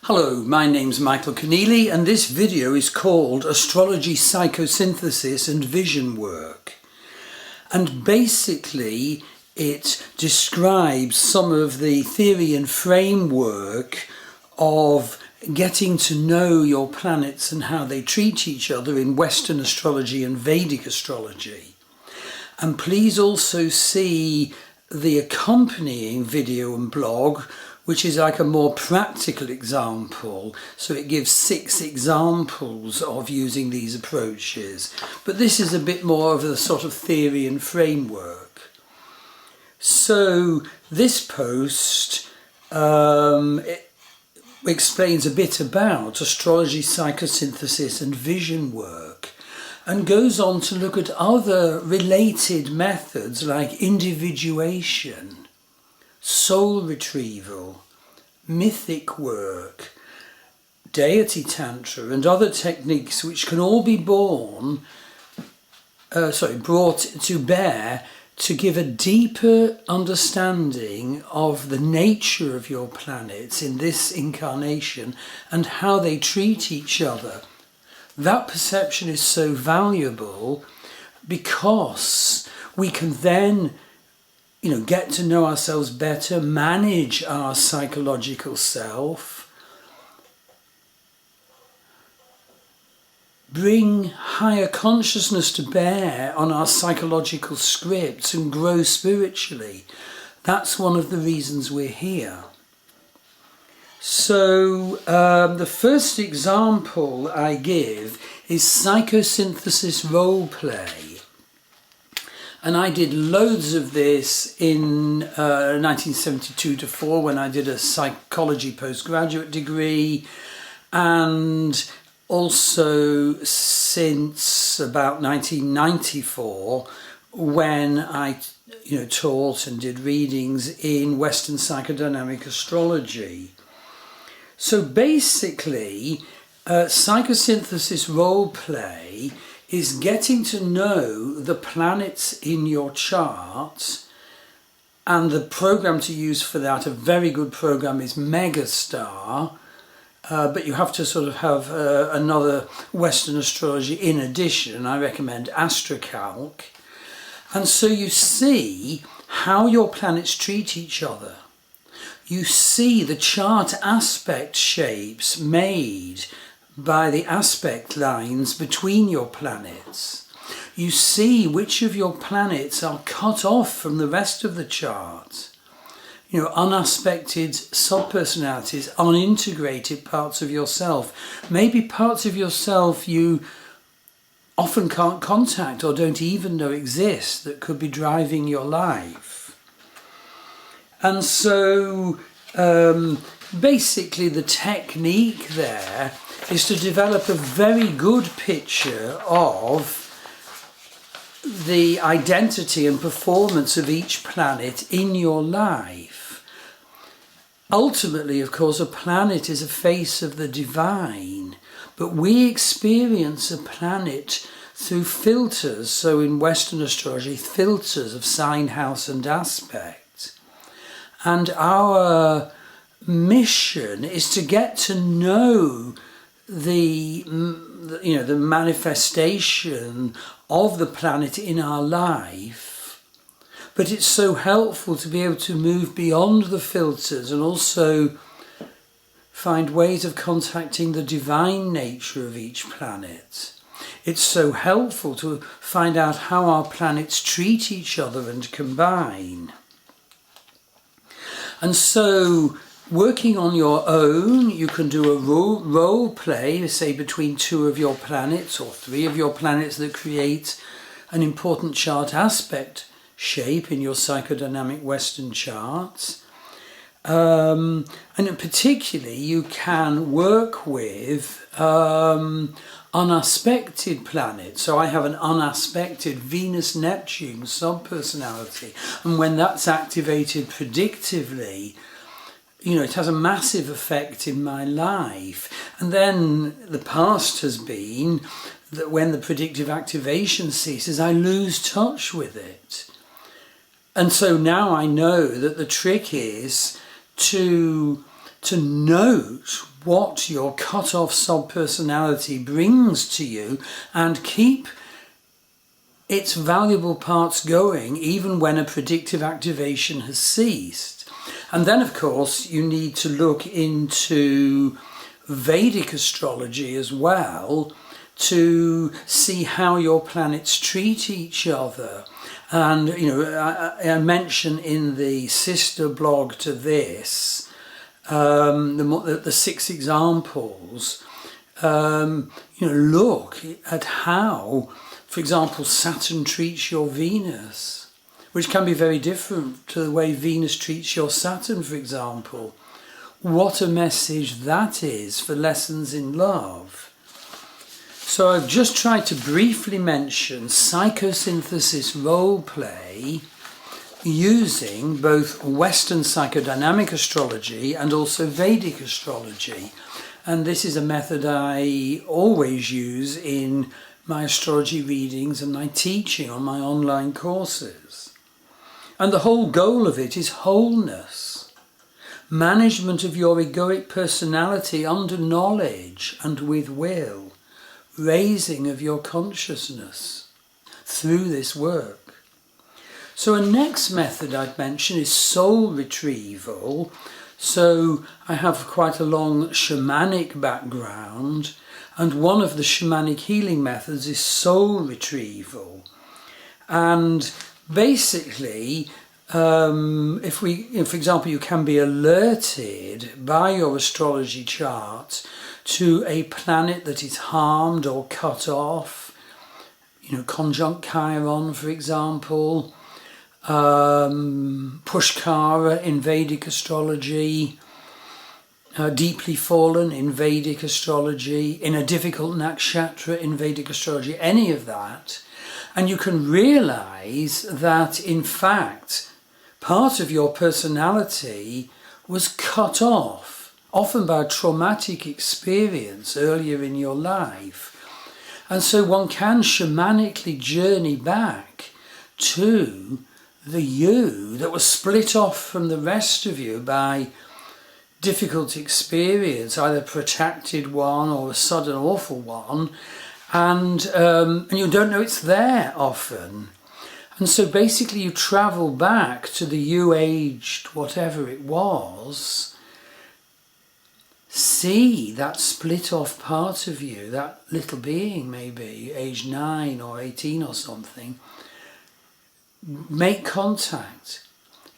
Hello, my name's Michael Conneely and this video is called Astrology Psychosynthesis and Vision Work. And basically it describes some of the theory and framework of getting to know your planets and how they treat each other in Western astrology and Vedic astrology. And please also see the accompanying video and blog, which is like a more practical example. So it gives 6 examples of using these approaches. But this is a bit more of the sort of theory and framework. So this post it explains a bit about astrology, psychosynthesis and vision work, and goes on to look at other related methods like individuation, soul retrieval, mythic work, Deity Tantra and other techniques which can all be brought to bear to give a deeper understanding of the nature of your planets in this incarnation and how they treat each other. That perception is so valuable because we can then get to know ourselves better, manage our psychological self, bring higher consciousness to bear on our psychological scripts and grow spiritually. That's one of the reasons we're here. So the first example I give is Psychosynthesis Roleplay. And I did loads of this in 1972-4 when I did a psychology postgraduate degree, and also since about 1994 when I taught and did readings in Western psychodynamic astrology. So basically, psychosynthesis role play is getting to know the planets in your chart, and the program to use for that, a very good program, is Megastar, but you have to sort of have another Western astrology in addition. I recommend Astrocalc. And so you see how your planets treat each other. You see the chart aspect shapes made by the aspect lines between your planets. You see which of your planets are cut off from the rest of the chart. Unaspected subpersonalities, unintegrated parts of yourself. Maybe parts of yourself you often can't contact or don't even know exist that could be driving your life. And so basically the technique there is to develop a very good picture of the identity and performance of each planet in your life. Ultimately, of course, a planet is a face of the divine, but we experience a planet through filters. So in Western astrology, filters of sign, house and aspect. And our mission is to get to know the manifestation of the planet in our life, but it's so helpful to be able to move beyond the filters and also find ways of contacting the divine nature of each planet. It's so helpful to find out how our planets treat each other and combine. And so working on your own, you can do a role play, say between 2 of your planets or 3 of your planets that create an important chart aspect shape in your psychodynamic Western charts. And particularly you can work with unaspected planets. So I have an unaspected Venus-Neptune subpersonality, and when that's activated predictively, it has a massive effect in my life. And then the past has been that when the predictive activation ceases, I lose touch with it. And so now I know that the trick is to to note what your cut-off sub-personality brings to you and keep its valuable parts going even when a predictive activation has ceased. And then, of course, you need to look into Vedic astrology as well to see how your planets treat each other. And, I mention in the sister blog to this, the 6 examples, look at how, for example, Saturn treats your Venus, which can be very different to the way Venus treats your Saturn, for example. What a message that is for lessons in love. So I've just tried to briefly mention psychosynthesis roleplay using both Western psychodynamic astrology and also Vedic astrology. And this is a method I always use in my astrology readings and my teaching on my online courses. And the whole goal of it is wholeness, management of your egoic personality under knowledge and with will, raising of your consciousness through this work. So a next method I'd mention is soul retrieval. So I have quite a long shamanic background, and one of the shamanic healing methods is soul retrieval. And basically, if for example, you can be alerted by your astrology chart to a planet that is harmed or cut off, conjunct Chiron, for example, Pushkara in Vedic astrology, deeply fallen in Vedic astrology, in a difficult nakshatra in Vedic astrology, any of that. And you can realize that, in fact, part of your personality was cut off, often by a traumatic experience earlier in your life. And so one can shamanically journey back to the you that was split off from the rest of you by difficult experience, either a protracted one or a sudden awful one, and you don't know it's there often. And so basically you travel back to the you aged whatever it was, see that split off part of you, that little being maybe, aged 9 or 18 or something, make contact,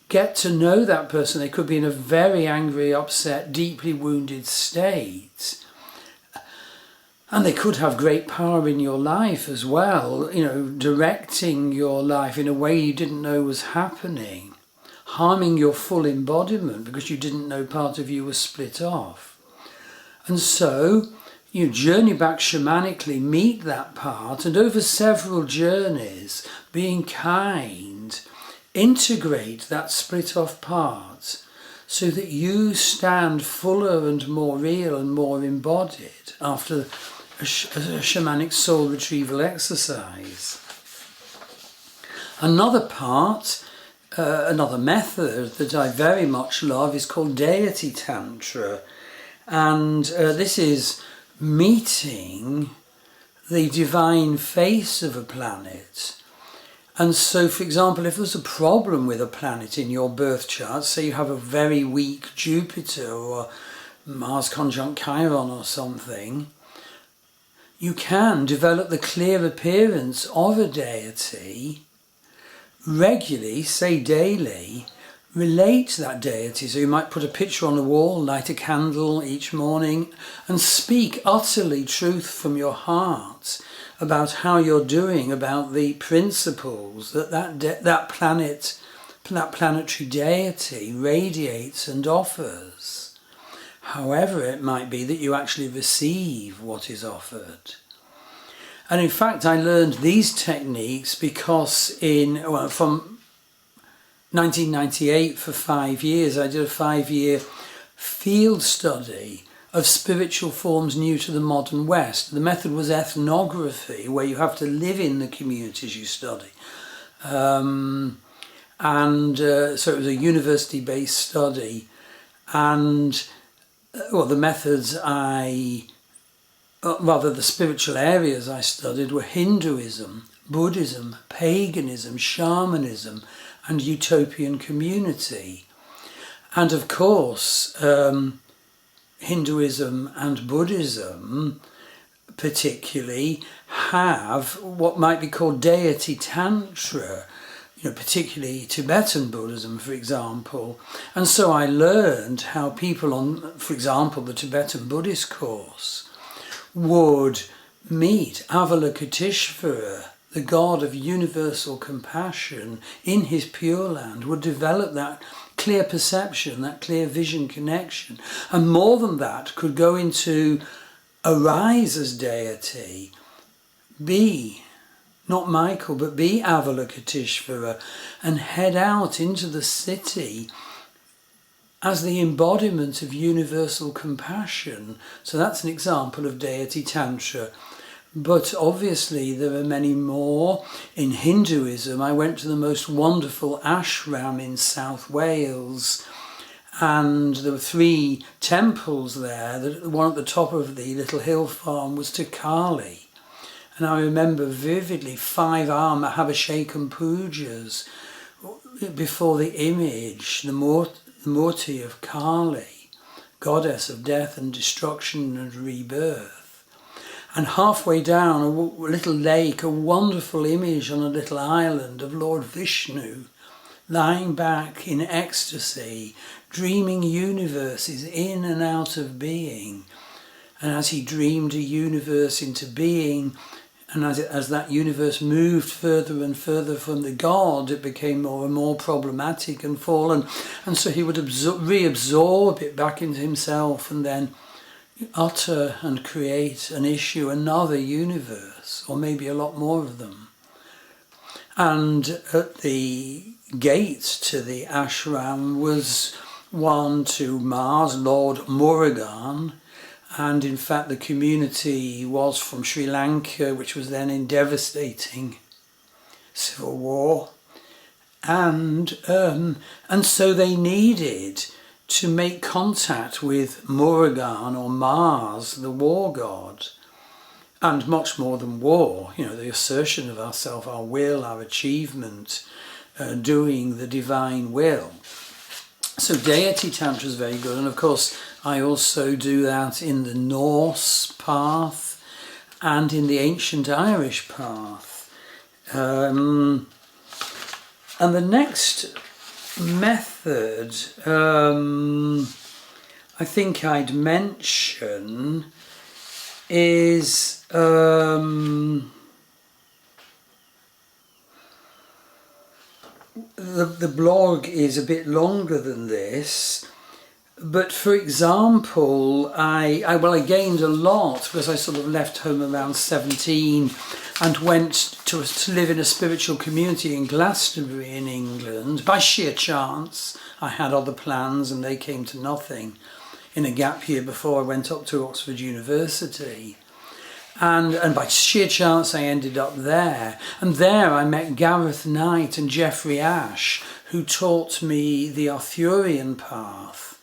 get to know that person. They could be in a very angry, upset, deeply wounded state. And they could have great power in your life as well, directing your life in a way you didn't know was happening, harming your full embodiment because you didn't know part of you was split off. And so you journey back shamanically, meet that part, and over several journeys, being kind, integrate that split off part so that you stand fuller and more real and more embodied after a shamanic soul retrieval exercise. Another part, another method that I very much love is called Deity Tantra. And this is meeting the divine face of a planet. And so, for example, if there's a problem with a planet in your birth chart, say you have a very weak Jupiter or Mars conjunct Chiron or something, you can develop the clear appearance of a deity regularly, say daily, relate to that deity. So you might put a picture on the wall, light a candle each morning, and speak utterly truth from your heart about how you're doing, about the principles that planetary deity radiates and offers. However it might be that you actually receive what is offered. And in fact, I learned these techniques because from 1998 for 5 years, I did a 5-year field study of spiritual forms new to the modern West. The method was ethnography, where you have to live in the communities you study. So it was a university-based study. And the methods rather the spiritual areas I studied were Hinduism, Buddhism, paganism, shamanism, and utopian community. And of course, Hinduism and Buddhism particularly have what might be called Deity Tantra, particularly Tibetan Buddhism, for example. And so I learned how people on, for example, the Tibetan Buddhist course would meet Avalokiteshvara, the god of universal compassion, in his Pure Land, would develop that clear perception, that clear vision connection. And more than that, could go into arise as deity, be, not Michael, but be Avalokiteshvara, and head out into the city as the embodiment of universal compassion. So that's an example of Deity Tantra. But obviously there are many more. In Hinduism, I went to the most wonderful ashram in South Wales, and there were 3 temples there. The one at the top of the little hill farm was to Kali. And I remember vividly 5 Mahabhishekam pujas before the image, the Murti of Kali, goddess of death and destruction and rebirth. And halfway down a little lake, a wonderful image on a little island of Lord Vishnu, lying back in ecstasy, dreaming universes in and out of being. And as he dreamed a universe into being, and as that universe moved further and further from the God, it became more and more problematic and fallen. And so he would reabsorb it back into himself and then utter and create and issue another universe, or maybe a lot more of them. And at the gate to the ashram was one to Mars, Lord Murugan, and in fact the community was from Sri Lanka, which was then in devastating civil war, and so they needed to make contact with Murugan, or Mars, the war god, and much more than war, the assertion of ourself, our will, our achievement, doing the divine will. So Deity Tantra is very good, and of course I also do that in the Norse path and in the ancient Irish path. And the next method I think I'd mention is the blog is a bit longer than this, but for example I gained a lot because I sort of left home around 17 and went to live in a spiritual community in Glastonbury in England. By sheer chance, I had other plans and they came to nothing in a gap year before I went up to Oxford University. And by sheer chance I ended up there. And there I met Gareth Knight and Geoffrey Ash, who taught me the Arthurian path.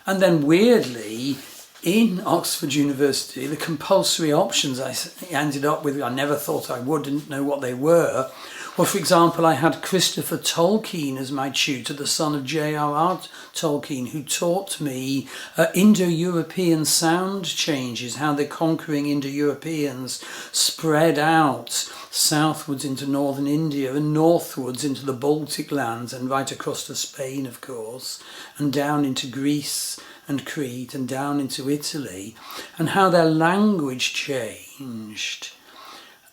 And then weirdly, in Oxford University, the compulsory options I ended up with, I never thought I would, didn't know what they were. Well, for example, I had Christopher Tolkien as my tutor, the son of J.R.R. Tolkien, who taught me Indo-European sound changes, how the conquering Indo-Europeans spread out southwards into northern India and northwards into the Baltic lands and right across to Spain, of course, and down into Greece and Crete and down into Italy, and how their language changed.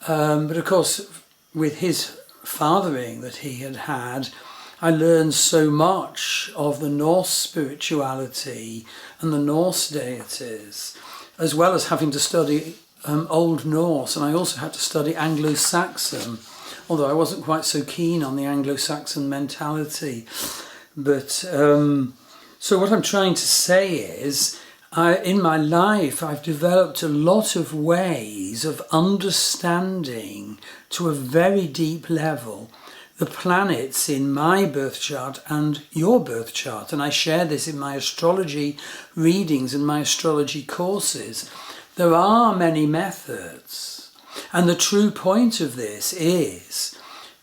But of course, with his fathering that he had, I learned so much of the Norse spirituality and the Norse deities, as well as having to study Old Norse, and I also had to study Anglo-Saxon, although I wasn't quite so keen on the Anglo-Saxon mentality. But so what I'm trying to say is, in my life I've developed a lot of ways of understanding to a very deep level the planets in my birth chart and your birth chart. And I share this in my astrology readings and my astrology courses. There are many methods. And the true point of this is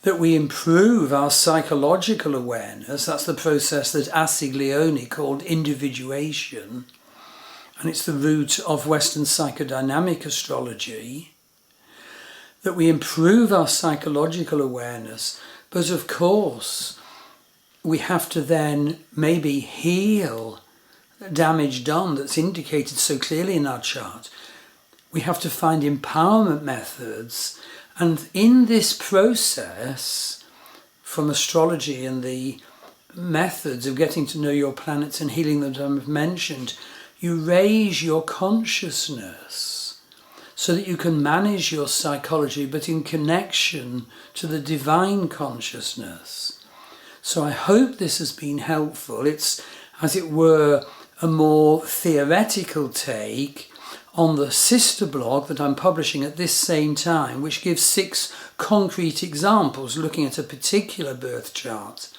that we improve our psychological awareness. That's the process that Astiglione called individuation. And it's the root of Western psychodynamic astrology. That we improve our psychological awareness. But of course, we have to then maybe heal damage done that's indicated so clearly in our chart. We have to find empowerment methods. And in this process, from astrology and the methods of getting to know your planets and healing them that I've mentioned, you raise your consciousness so that you can manage your psychology, but in connection to the divine consciousness. So I hope this has been helpful. It's, as it were, a more theoretical take on the sister blog that I'm publishing at this same time, which gives 6 concrete examples looking at a particular birth chart,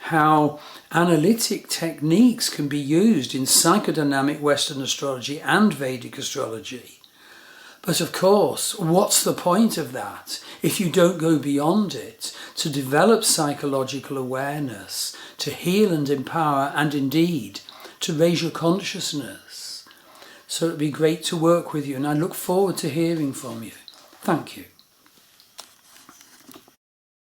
how analytic techniques can be used in psychodynamic Western astrology and Vedic astrology. But of course, what's the point of that if you don't go beyond it to develop psychological awareness, to heal and empower, and indeed to raise your consciousness? So it'd be great to work with you, and I look forward to hearing from you. Thank you.